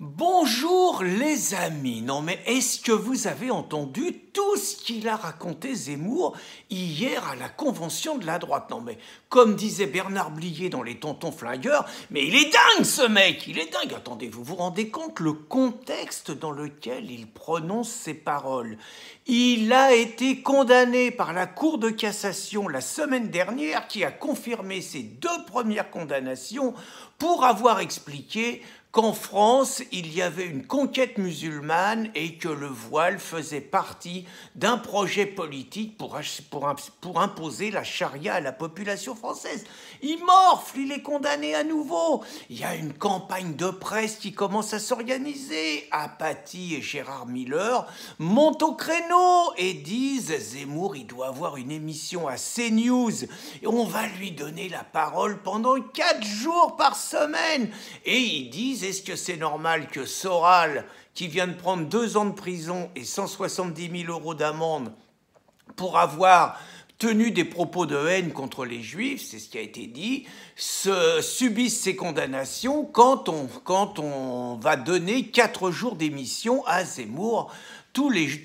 Bonjour les amis. Non mais est-ce que vous avez entendu tout ce qu'il a raconté Zemmour hier à la convention de la droite? Non mais comme disait Bernard Blier dans Les Tontons Flingueurs, mais il est dingue ce mec, il est dingue. Attendez, vous vous rendez compte le contexte dans lequel il prononce ces paroles? Il a été condamné par la Cour de cassation la semaine dernière qui a confirmé ses deux premières condamnations pour avoir expliqué qu'en France, il y avait une conquête musulmane et que le voile faisait partie d'un projet politique pour imposer la charia à la population française. Il morfle, il est condamné à nouveau. Il y a une campagne de presse qui commence à s'organiser. Apathy et Gérard Miller montent au créneau et disent « Zemmour, il doit avoir une émission à CNews et on va lui donner la parole pendant 4 jours par semaine. » Et ils disent est-ce que c'est normal que Soral, qui vient de prendre 2 ans de prison et 170 000 € d'amende pour avoir tenu des propos de haine contre les Juifs, c'est ce qui a été dit, subisse ces condamnations quand on va donner 4 jours d'émission à Zemmour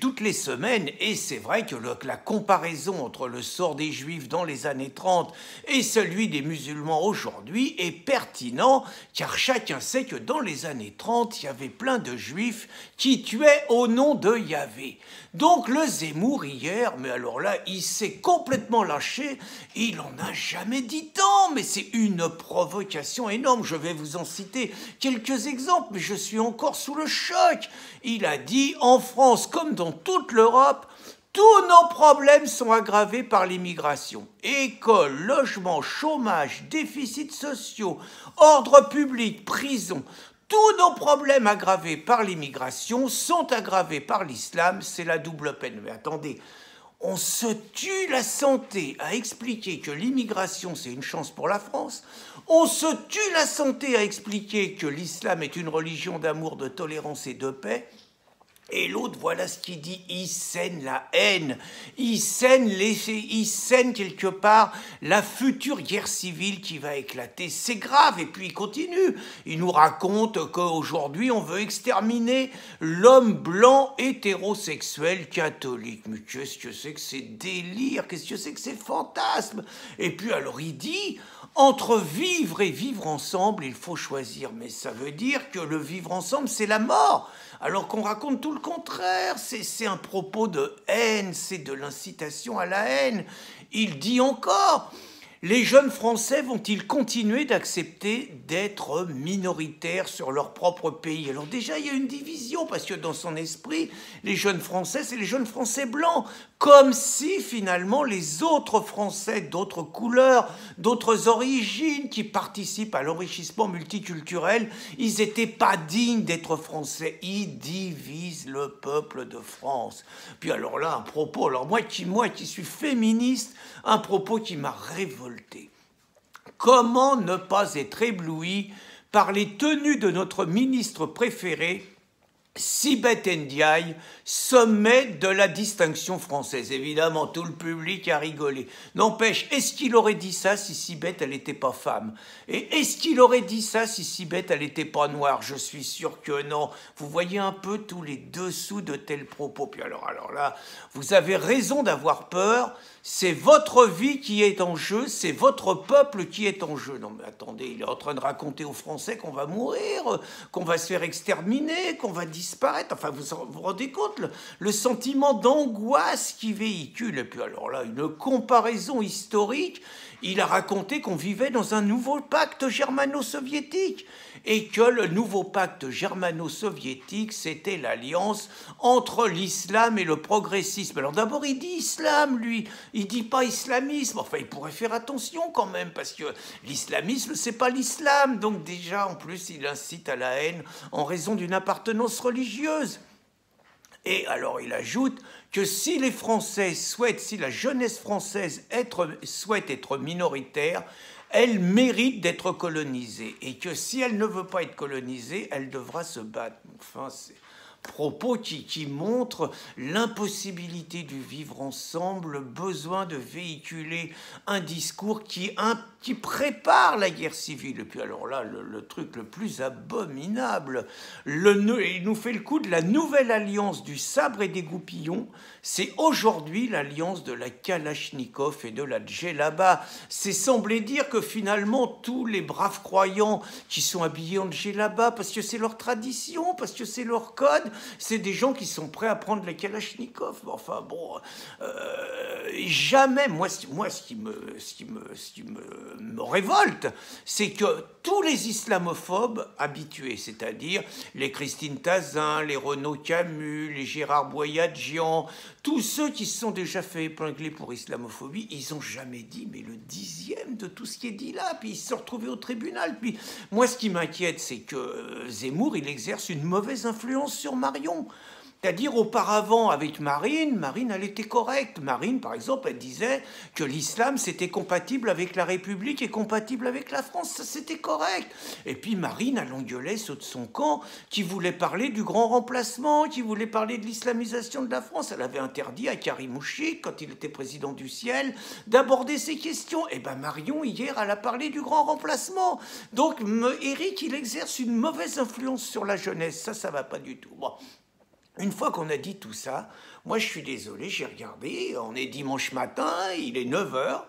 toutes les semaines. Et c'est vrai que la comparaison entre le sort des Juifs dans les années 30 et celui des musulmans aujourd'hui est pertinent, car chacun sait que dans les années 30, il y avait plein de Juifs qui tuaient au nom de Yahvé. Donc le Zemmour hier, mais alors là, il s'est complètement lâché, il en a jamais dit tant, mais c'est une provocation énorme. Je vais vous en citer quelques exemples, mais je suis encore sous le choc. Il a dit, en France, comme dans toute l'Europe, tous nos problèmes sont aggravés par l'immigration. École, logement, chômage, déficits sociaux, ordre public, prison. Tous nos problèmes aggravés par l'immigration sont aggravés par l'islam, c'est la double peine. Mais attendez, on se tue la santé à expliquer que l'immigration c'est une chance pour la France. On se tue la santé à expliquer que l'islam est une religion d'amour, de tolérance et de paix. Et l'autre, voilà ce qu'il dit, il sème la haine, il sème quelque part la future guerre civile qui va éclater. C'est grave, et puis il continue. Il nous raconte qu'aujourd'hui, on veut exterminer l'homme blanc hétérosexuel catholique. Mais qu'est-ce que c'est que ces délires? Qu'est-ce que c'est que ces fantasmes? Et puis alors il dit, entre vivre et vivre ensemble, il faut choisir. Mais ça veut dire que le vivre ensemble, c'est la mort. Alors qu'on raconte tout le contraire, c'est un propos de haine, c'est de l'incitation à la haine. Il dit encore, les jeunes Français vont-ils continuer d'accepter d'être minoritaires sur leur propre pays? Alors déjà, il y a une division, parce que dans son esprit, les jeunes Français, c'est les jeunes Français blancs, comme si finalement les autres Français d'autres couleurs, d'autres origines qui participent à l'enrichissement multiculturel, ils n'étaient pas dignes d'être Français. Ils divisent le peuple de France. Puis alors là, un propos, alors moi qui suis féministe, un propos qui m'a révolté. Comment ne pas être ébloui par les tenues de notre ministre préféré, Sibeth Ndiaye, sommet de la distinction française. Évidemment, tout le public a rigolé. N'empêche, est-ce qu'il aurait dit ça si Sibeth, elle n'était pas femme? Et est-ce qu'il aurait dit ça si Sibeth, elle n'était pas noire? Je suis sûr que non. Vous voyez un peu tous les dessous de tels propos. Puis alors là, vous avez raison d'avoir peur. C'est votre vie qui est en jeu, c'est votre peuple qui est en jeu. Non mais attendez, il est en train de raconter aux Français qu'on va mourir, qu'on va se faire exterminer, qu'on va disparaître. Enfin, vous rendez compte le sentiment d'angoisse qu'il véhicule. Et puis alors là, une comparaison historique. Il a raconté qu'on vivait dans un nouveau pacte germano-soviétique et que le nouveau pacte germano-soviétique, c'était l'alliance entre l'islam et le progressisme. Alors d'abord, il dit islam, lui. Il dit pas islamisme. Enfin, il pourrait faire attention quand même, parce que l'islamisme, c'est pas l'islam. Donc déjà, en plus, il incite à la haine en raison d'une appartenance religieuse. Et alors il ajoute que si les Français souhaitent, si la jeunesse française souhaite être minoritaire, elle mérite d'être colonisée. Et que si elle ne veut pas être colonisée, elle devra se battre. Enfin, propos qui montrent l'impossibilité du vivre ensemble, le besoin de véhiculer un discours qui prépare la guerre civile. Et puis alors là, le truc le plus abominable, il nous fait le coup de la nouvelle alliance du sabre et des goupillons. C'est aujourd'hui l'alliance de la Kalachnikov et de la djellaba. C'est sembler dire que finalement tous les braves croyants qui sont habillés en djellaba, parce que c'est leur tradition, parce que c'est leur code, c'est des gens qui sont prêts à prendre la Kalachnikov. Enfin bon, jamais, moi ce qui me révolte, c'est que tous les islamophobes habitués, c'est-à-dire les Christine Tazin, les Renaud Camus, les Gérard Boyadjian, tous ceux qui se sont déjà fait épingler pour islamophobie, ils n'ont jamais dit mais le 10e de tout ce qui est dit là, puis ils se sont retrouvés au tribunal. Puis moi ce qui m'inquiète, c'est que Zemmour, il exerce une mauvaise influence sur Marion. C'est-à-dire, auparavant, avec Marine, elle était correcte. Marine, par exemple, elle disait que l'islam, c'était compatible avec la République et compatible avec la France. Ça, c'était correct. Et puis, Marine, elle engueulait ceux de son camp qui voulaient parler du grand remplacement, qui voulaient parler de l'islamisation de la France. Elle avait interdit à Karim Mouchik, quand il était président du Ciel, d'aborder ces questions. Et bien, Marion, hier, elle a parlé du grand remplacement. Donc, Éric, il exerce une mauvaise influence sur la jeunesse. Ça va pas du tout. Bon. Une fois qu'on a dit tout ça, moi je suis désolé, j'ai regardé, on est dimanche matin, il est 9h,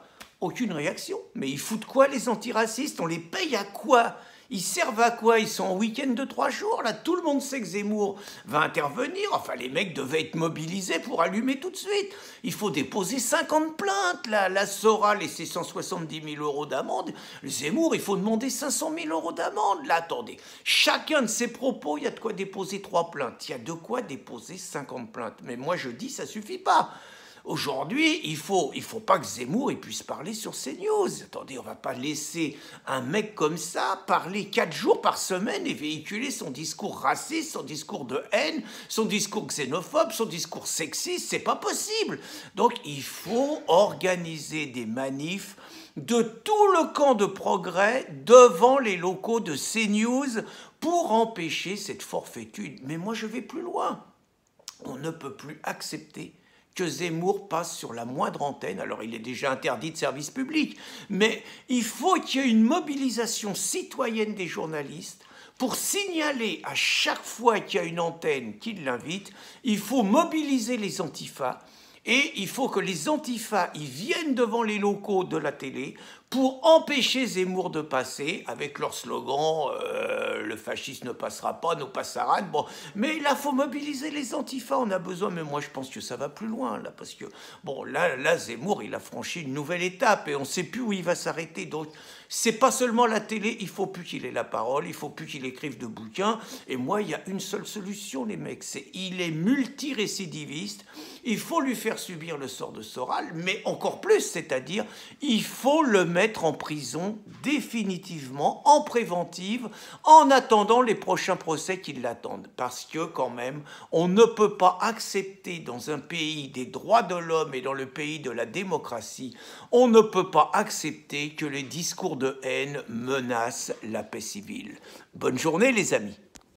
aucune réaction. Mais ils foutent quoi les antiracistes? On les paye à quoi? Ils servent à quoi? Ils sont en week-end de 3 jours, là, tout le monde sait que Zemmour va intervenir. Enfin, les mecs devaient être mobilisés pour allumer tout de suite. Il faut déposer 50 plaintes, là. La Soral et ses 170 000 € d'amende. Le Zemmour, il faut demander 500 000 € d'amende. Là, attendez, chacun de ses propos, il y a de quoi déposer 3 plaintes. Il y a de quoi déposer 50 plaintes. Mais moi, je dis, ça suffit pas. Aujourd'hui, il faut pas que Zemmour il puisse parler sur CNews. Attendez, on va pas laisser un mec comme ça parler 4 jours par semaine et véhiculer son discours raciste, son discours de haine, son discours xénophobe, son discours sexiste. C'est pas possible. Donc, il faut organiser des manifs de tout le camp de progrès devant les locaux de CNews pour empêcher cette forfaitude. Mais moi, je vais plus loin. On ne peut plus accepter que Zemmour passe sur la moindre antenne. Alors, il est déjà interdit de service public, mais il faut qu'il y ait une mobilisation citoyenne des journalistes pour signaler à chaque fois qu'il y a une antenne qui l'invite. Il faut mobiliser les antifas et il faut que les antifas ils viennent devant les locaux de la télé pour empêcher Zemmour de passer avec leur slogan le fascisme ne passera pas, nous passera. Bon, mais là, faut mobiliser les antifas, on a besoin, mais moi je pense que ça va plus loin, là, parce que, bon, là Zemmour, il a franchi une nouvelle étape et on ne sait plus où il va s'arrêter. Donc, c'est pas seulement la télé, il faut plus qu'il ait la parole, il faut plus qu'il écrive de bouquins. Et moi, il y a une seule solution, les mecs, c'est il est multirécidiviste, il faut lui faire subir le sort de Soral, mais encore plus, c'est-à-dire, il faut le mettre en prison définitivement, en préventive, en attendant les prochains procès qui l'attendent. Parce que, quand même, on ne peut pas accepter dans un pays des droits de l'homme et dans le pays de la démocratie, on ne peut pas accepter que les discours de haine menacent la paix civile. Bonne journée, les amis.